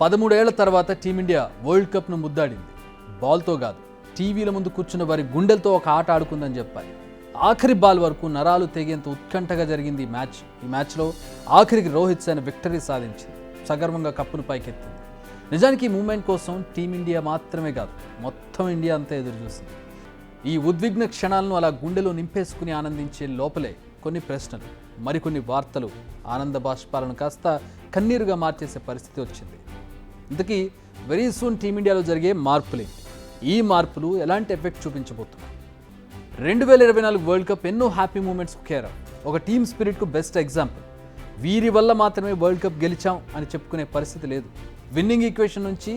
13 ఏళ్ల తర్వాత team India world కప్ను ముద్దాడింది. బాల్తో కాదు, టీవీల ముందు కూర్చున్న వారి గుండెలతో ఒక ఆట ఆడుకుందని చెప్పాలి. ఆఖరి బాల్ వరకు నరాలు తెగేంత ఉత్కంఠగా జరిగింది ఈ మ్యాచ్లో ఆఖరికి రోహిత్ శర్మ విక్టరీ సాధించింది. సగర్వంగా కప్పును పైకెత్తింది. నిజానికి ఈ మూమెంట్ కోసం టీమిండియా మాత్రమే కాదు, మొత్తం ఇండియా అంతా ఎదురు చూసింది. ఈ ఉద్విగ్న క్షణాలను అలా గుండెలో నింపేసుకుని ఆనందించే లోపలే కొన్ని ప్రశ్నలు, మరికొన్ని వార్తలు ఆనంద బాష్పాలను కాస్త కన్నీరుగా మార్చేసే పరిస్థితి వచ్చింది. ఇంతకీ వెరీ సూన్ టీమిండియాలో జరిగే మార్పులేంటి? ఈ మార్పులు ఎలాంటి ఎఫెక్ట్ చూపించబోతున్నాయి? 2024 వరల్డ్ కప్ ఎన్నో హ్యాపీ మూమెంట్స్కు కేరా, ఒక టీమ్ స్పిరిట్కు బెస్ట్ ఎగ్జాంపుల్. వీరి వల్ల మాత్రమే వరల్డ్ కప్ గెలిచాం అని చెప్పుకునే పరిస్థితి లేదు. విన్నింగ్ ఈక్వేషన్ నుంచి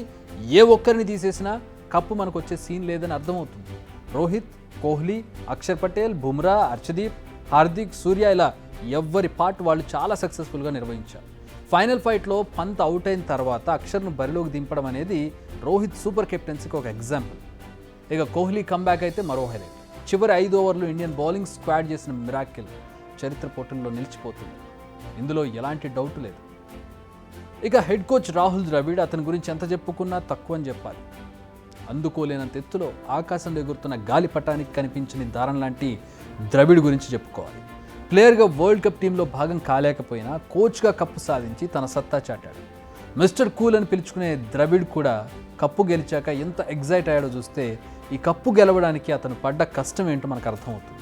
ఏ ఒక్కరిని తీసేసినా కప్పు మనకు వచ్చే సీన్ లేదని అర్థమవుతుంది. రోహిత్, కోహ్లీ, అక్షర్ పటేల్, బుమ్రా, హర్షదీప్, హార్దిక్, సూర్య ఇలా ఎవ్వరి పార్ట్ వాళ్ళు చాలా సక్సెస్ఫుల్గా నిర్వహించారు. ఫైనల్ ఫైట్లో పంత్ అవుట్ అయిన తర్వాత అక్షర్ను బరిలోకి దింపడం అనేది రోహిత్ సూపర్ కెప్టెన్సీకి ఒక ఎగ్జాంపుల్. ఇక కోహ్లీ కంబ్యాక్ అయితే మరో హైలైట్. చివరి 5 ఓవర్లు ఇండియన్ బౌలింగ్ స్క్వాడ్ చేసిన మిరాకిల్ చరిత్ర పోటీల్లో నిలిచిపోతుంది. ఇందులో ఎలాంటి డౌట్ లేదు. ఇక హెడ్ కోచ్ రాహుల్ ద్రవిడ్, అతని గురించి ఎంత చెప్పుకున్నా తక్కువ అని చెప్పాలి. అందుకోలేనంత ఎత్తులో ఆకాశంలో ఎగురుతున్న గాలిపటానికి కనిపించని దారం లాంటి ద్రవిడ్ గురించి చెప్పుకోవాలి. ప్లేయర్గా వరల్డ్ కప్ టీంలో భాగం కాలేకపోయినా కోచ్గా కప్పు సాధించి తన సత్తా చాటాడు. మిస్టర్ కూల్ అని పిలుచుకునే ద్రవిడ్ కూడా కప్పు గెలిచాక ఎంత ఎగ్జైట్ అయ్యాడో చూస్తే ఈ కప్పు గెలవడానికి అతను పడ్డ కష్టం ఏంటో మనకు అర్థమవుతుంది.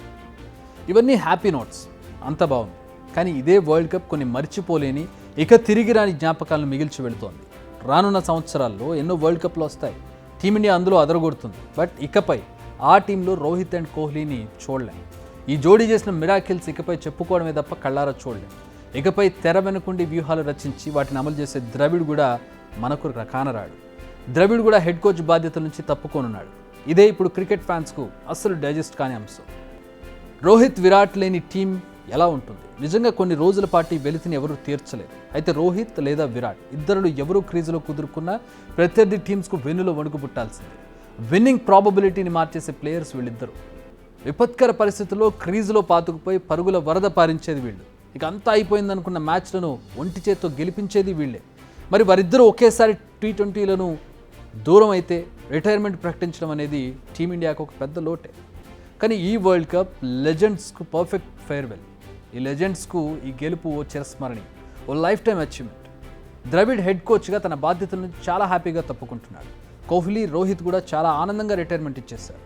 ఇవన్నీ హ్యాపీ నోట్స్, అంత బాగుంది. కానీ ఇదే వరల్డ్ కప్ కొన్ని మర్చిపోలేని, ఇక తిరిగి రాని జ్ఞాపకాలను మిగిల్చి వెళుతోంది. రానున్న సంవత్సరాల్లో ఎన్నో వరల్డ్ కప్లు వస్తాయి, టీమిండియా అందులో అదరగొడుతుంది. బట్ ఇకపై ఆ టీంలో రోహిత్ అండ్ కోహ్లీని చూడలేం. ఈ జోడీ చేసిన మిరాకిల్స్ ఇకపై చెప్పుకోవడమే తప్ప కళ్ళారా చూడలేం. ఇకపై తెర వెనుకుండి వ్యూహాలు రచించి వాటిని అమలు చేసే ద్రవిడ్ కూడా మనకు కానరాడు. ద్రవిడ్ కూడా హెడ్ కోచ్ బాధ్యతల నుంచి తప్పుకోనున్నాడు. ఇదే ఇప్పుడు క్రికెట్ ఫ్యాన్స్కు అస్సలు డైజెస్ట్ కాని అంశం. రోహిత్, విరాట్ లేని టీం ఎలా ఉంటుంది? నిజంగా కొన్ని రోజుల పాటు వెలితిని ఎవరూ తీర్చలేరు. అయితే రోహిత్ లేదా విరాట్ ఇద్దరు ఎవరూ క్రీజులో కుదురుకున్నా ప్రత్యర్థి టీమ్స్కు వెన్నులో వణుకు పుట్టాల్సిందే. విన్నింగ్ ప్రాబబిలిటీని మార్చేసే ప్లేయర్స్ వీళ్ళిద్దరు. విపత్కర పరిస్థితుల్లో క్రీజులో పాతుకుపోయి పరుగుల వరద పారించేది వీళ్ళు. ఇక అంతా అయిపోయిందనుకున్న మ్యాచ్లను ఒంటి చేత్తో గెలిపించేది వీళ్ళే. మరి వారిద్దరూ ఒకేసారి T20లను దూరం అయితే రిటైర్మెంట్ ప్రకటించడం అనేది టీమిండియాకు ఒక పెద్ద లోటే. కానీ ఈ వరల్డ్ కప్ లెజెండ్స్కు పర్ఫెక్ట్ ఫేర్వెల్. ఈ లెజెండ్స్కు ఈ గెలుపు ఓ చిరస్మరణి, ఓ life time achievement. Dravid head కోచ్గా తన బాధ్యతల నుంచి చాలా హ్యాపీగా తప్పుకుంటున్నాడు. కోహ్లీ, రోహిత్ కూడా చాలా ఆనందంగా రిటైర్మెంట్ ఇచ్చేశారు.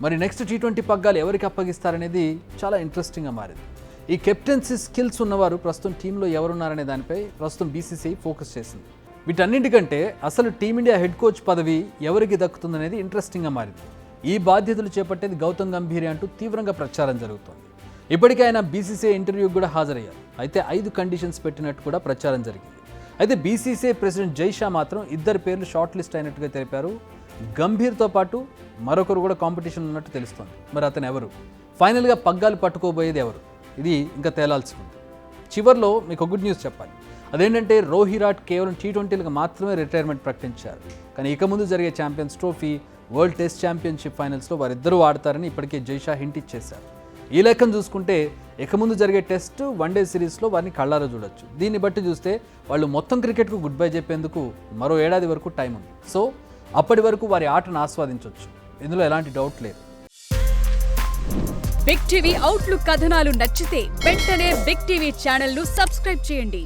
మరి నెక్స్ట్ T20 పగ్గాలు ఎవరికి అప్పగిస్తారనేది చాలా ఇంట్రెస్టింగ్గా మారింది. ఈ కెప్టెన్సీ స్కిల్స్ ఉన్నవారు ప్రస్తుతం టీంలో ఎవరున్నారనే దానిపై ప్రస్తుతం BCCI ఫోకస్ చేసింది. వీటన్నింటికంటే అసలు టీమిండియా హెడ్ కోచ్ పదవి ఎవరికి దక్కుతుందనేది ఇంట్రెస్టింగ్గా మారింది. ఈ బాధ్యతలు చేపట్టేది గౌతమ్ గంభీర్ అంటూ తీవ్రంగా ప్రచారం జరుగుతోంది. ఇప్పటికే ఆయన BCCI ఇంటర్వ్యూకి కూడా హాజరయ్యారు. అయితే 5 కండిషన్స్ పెట్టినట్టు కూడా ప్రచారం జరిగింది. అయితే BCCI ప్రెసిడెంట్ జై షా మాత్రం 2 పేర్లు షార్ట్ లిస్ట్ అయినట్టుగా తెలిపారు. గంభీర్తో పాటు మరొకరు కూడా కాంపిటీషన్ ఉన్నట్టు తెలుస్తోంది. మరి అతను ఎవరు? ఫైనల్గా పగ్గాలు పట్టుకోబోయేది ఎవరు? ఇది ఇంకా తేలాల్సి ఉంది. చివర్లో మీకు గుడ్ న్యూస్ చెప్పాలి. అదేంటంటే విరాట్ కేవలం T20లకు మాత్రమే రిటైర్మెంట్ ప్రకటించారు. కానీ ఇక ముందు జరిగే champions trophy, world test championship ఫైనల్స్లో వారిద్దరూ ఆడతారని ఇప్పటికే జైషా హింట్ ఇచ్చేశారు. ఈ లెక్కను చూసుకుంటే ఇక ముందు జరిగే టెస్ట్, వన్డే సిరీస్లో వారిని కళ్ళారా చూడొచ్చు. దీన్ని బట్టి చూస్తే వాళ్ళు మొత్తం క్రికెట్కు గుడ్ బై చెప్పేందుకు మరో ఏడాది వరకు టైం ఉంది. సో అప్పటి వరకు వారి ఆటను ఆస్వాదించవచ్చు. ఇందులో ఎలాంటి డౌట్ లేదు. బిగ్ టీవీ అవుట్లుక్ కథనాలు నచ్చితే వెంటనే బిగ్ టీవీ ఛానల్ ను సబ్స్క్రైబ్ చేయండి.